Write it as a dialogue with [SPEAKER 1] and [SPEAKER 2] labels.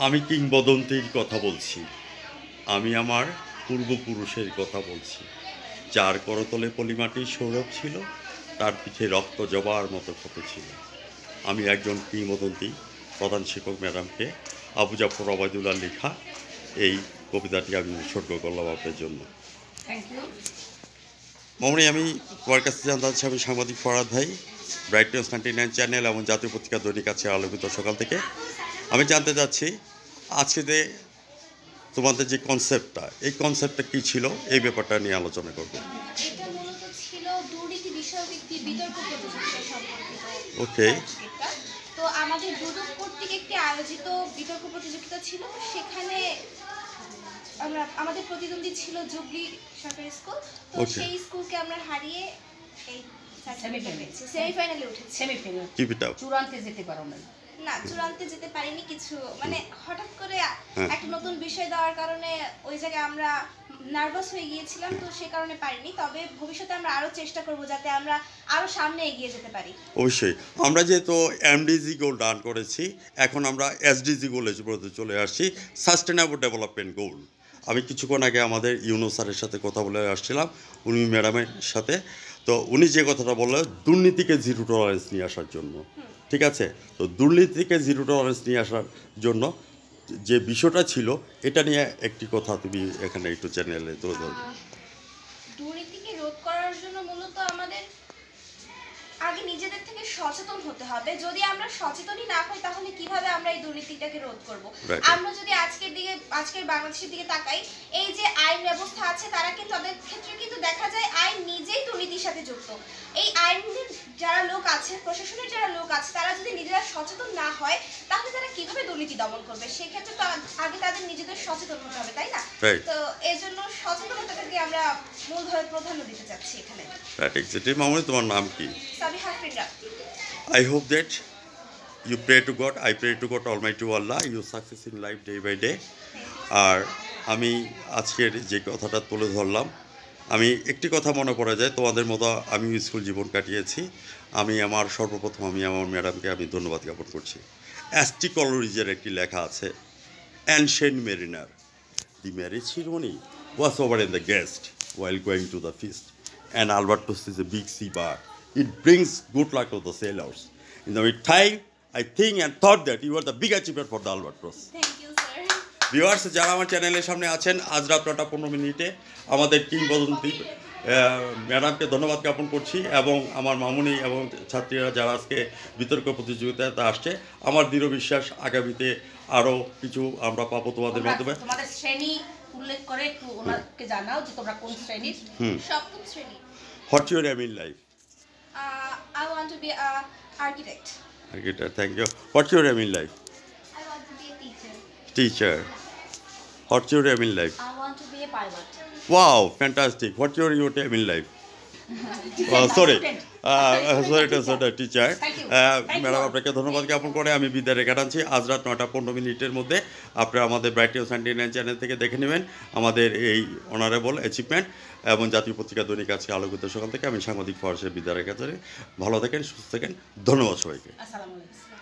[SPEAKER 1] আমি কিংবদন্তির কথা বলছি। আমি আমার পূর্বপুরুষের কথা বলছি। যার করতলে পলিমাটির সৌরভ ছিল, তার পিঠে রক্ত জবার মতো ক্ষত ছিল। আমি একজন কিংবদন্তি প্রধান শিক্ষক ম্যাডামকে আবু জাফর ওবায়দুল্লাহর লেখা এই কবিতাটি আমি উৎসর্গ করলাম আপনার জন্য।
[SPEAKER 2] Thank you.
[SPEAKER 1] মামনি, আমি তোমার কাছে জানতে চাচ্ছি, আমি সাংবাদিক ফরহাদ ভাই, ব্রাইট নিউজ 99 চ্যানেল এবং জাতীয় পত্রিকা দৈনিক আছে আলোকিত সকাল থেকে। আমি জানতে চাচ্ছি আজকে যে তোমাদের যে কনসেপ্টটা, এই কনসেপ্টটা কী ছিল, এই ব্যাপারটা নিয়ে আলোচনা করব।
[SPEAKER 3] এটা মূলত ছিল দুর্নীতি বিষয়ক একটি বিতর্ক প্রতিযোগিতা সম্পর্কিত।
[SPEAKER 1] ওকে।
[SPEAKER 3] তো আমাদের দুদক কর্তৃক একটি আয়োজিত বিতর্ক প্রতিযোগিতা ছিল। সেখানে আমাদের প্রতিদ্বন্দ্বী ছিল জুবলি সরকারি স্কুল। তো সেই স্কুলকে আমরা হারিয়ে এই সেমিফাইনালে উঠেছি।
[SPEAKER 2] সেমিফাইনাল চূড়ান্তে যেতে পারো না?
[SPEAKER 3] না, চূড়ান্তে যেতে পারিনি। কিছু মানে হঠাৎ করে একটা নতুন বিষয় দেওয়ার কারণে ওই জায়গায় আমরা নার্ভাস হয়ে গিয়েছিলাম, তো সে কারণে পারিনি। তবে ভবিষ্যতে আমরা আরও চেষ্টা করব যাতে আমরা আরও সামনে এগিয়ে যেতে পারি।
[SPEAKER 1] অবশ্যই। আমরা যেহেতু এমডিজি গোল রান করেছি, এখন আমরা এসডিজি গোলে চলে আসছি, সাস্টেনেবল ডেভেলপমেন্ট গোল। আমি কিছুক্ষণ আগে আমাদের ইউনো স্যারের সাথে কথা বলে আসছিলাম, উনি ম্যাডামের সাথে। তো উনি যে কথাটা বললেন, দুর্নীতিকে জিরো টলারেন্স নিয়ে আসার জন্য, ঠিক আছে? তো দুর্নীতিকে জিরো টলারেন্স নিয়ে আসার জন্য যে বিষয়টা ছিল, এটা নিয়ে একটি কথা তুমি এখানে একটু চ্যানেলে তুলে ধরবে।
[SPEAKER 3] দুর্নীতিকে রোধ করার জন্য মূলত আমাদের আগে নিজেদের থেকে সচেতন হতে হবে। যদি আমরা সচেতনই না হই তাহলে কিভাবে আমরা এই দুর্নীতিটাকে রোধ করব? আমরা যদি আজকের বাংলাদেশের দিকে তাকাই, এই যে আইন ব্যবস্থা আছে, তারা কিন্তু তাদের ক্ষেত্রে কিন্তু দেখা যায় আইন নিজেই দুর্নীতির সাথে যুক্ত। এই আইনের যারা লোক আছে, প্রশাসনের যারা লোক আছে, তারা যদি নিজেরা সচেতন না হয় তাহলে তারা কিভাবে দুর্নীতি দমন করবে? সেক্ষেত্রে তো আগে তাদের নিজেদের সচেতন হতে হবে, তাই না? তো এই জন্য সচেতনতাকে আমরা মূলভাবে প্রাধান্য দিতে চাচ্ছি এখানে।
[SPEAKER 1] মামনি, তোমার নাম কি? I hope that you pray to God, I pray to God Almighty Allah, you success in life day by day. আর আমি আজকের যে কথাটা তুলে ধরলাম, আমি একটি কথা মনে পড়ে যায়, তোমাদের মতো আমি স্কুল জীবন কাটিয়েছি। আমি সর্বপ্রথম আমি আমার ম্যাডামকে আমি ধন্যবাদ জ্ঞাপন করছি। অ্যাস্টি কলোরিজের একটি লেখা আছে, ancient mariner, the marriage ceremony was over in the guest while going to the feast, and albatross is a big sea bird. It brings good luck to the sailors. In the meantime, I think and thought that you are the big achiever for the albatross.
[SPEAKER 3] Thank you, sir.
[SPEAKER 1] Viewers, যারা আমার চ্যানেলের সামনে আছেন, আজ রাত 9:15 আমাদের কিংবদন্তি ম্যাডামকে ধন্যবাদ জ্ঞাপন করছি, এবং আমার মামুনি এবং ছাত্রীরা যারা আজকে বিতর্ক প্রতিযোগিতাতে আসছে, আমার দৃঢ় বিশ্বাস আগামীতে আরও কিছু আমরা পাবো তোমাদের মাধ্যমে।
[SPEAKER 2] তোমাদের শ্রেণী উল্লেখ করে একটু ওনাকে জানাও যে তোমরা কোন শ্রেণীর?
[SPEAKER 3] সপ্তম শ্রেণী।
[SPEAKER 1] What's your aim in life?
[SPEAKER 3] I want to be an architect.
[SPEAKER 1] Architect, thank you. What's your aim in life?
[SPEAKER 3] I want to be a teacher.
[SPEAKER 1] Teacher. What's your aim in life?
[SPEAKER 3] I want to be a pilot.
[SPEAKER 1] Wow, fantastic. What's your aim in life? Sorry, teacher. Madam, আপনাকে ধন্যবাদ জ্ঞাপন করে আমি বিদায় রেখে টানছি। আজ রাত 9:15 মধ্যে আপনারা আমাদের ব্রাইট নিউজ 99 চ্যানেল থেকে দেখে নেবেন আমাদের এই অনারেবল অ্যাচিভমেন্ট, এবং জাতীয় পত্রিকা দৈনিক আছে আলোকিত সকাল থেকে। আমি সাংবাদিক ফরহাদ বিদায় রেখে, ভালো থাকেন, সুস্থ থাকেন। ধন্যবাদ সবাইকে।
[SPEAKER 2] আসসালামু আলাইকুম।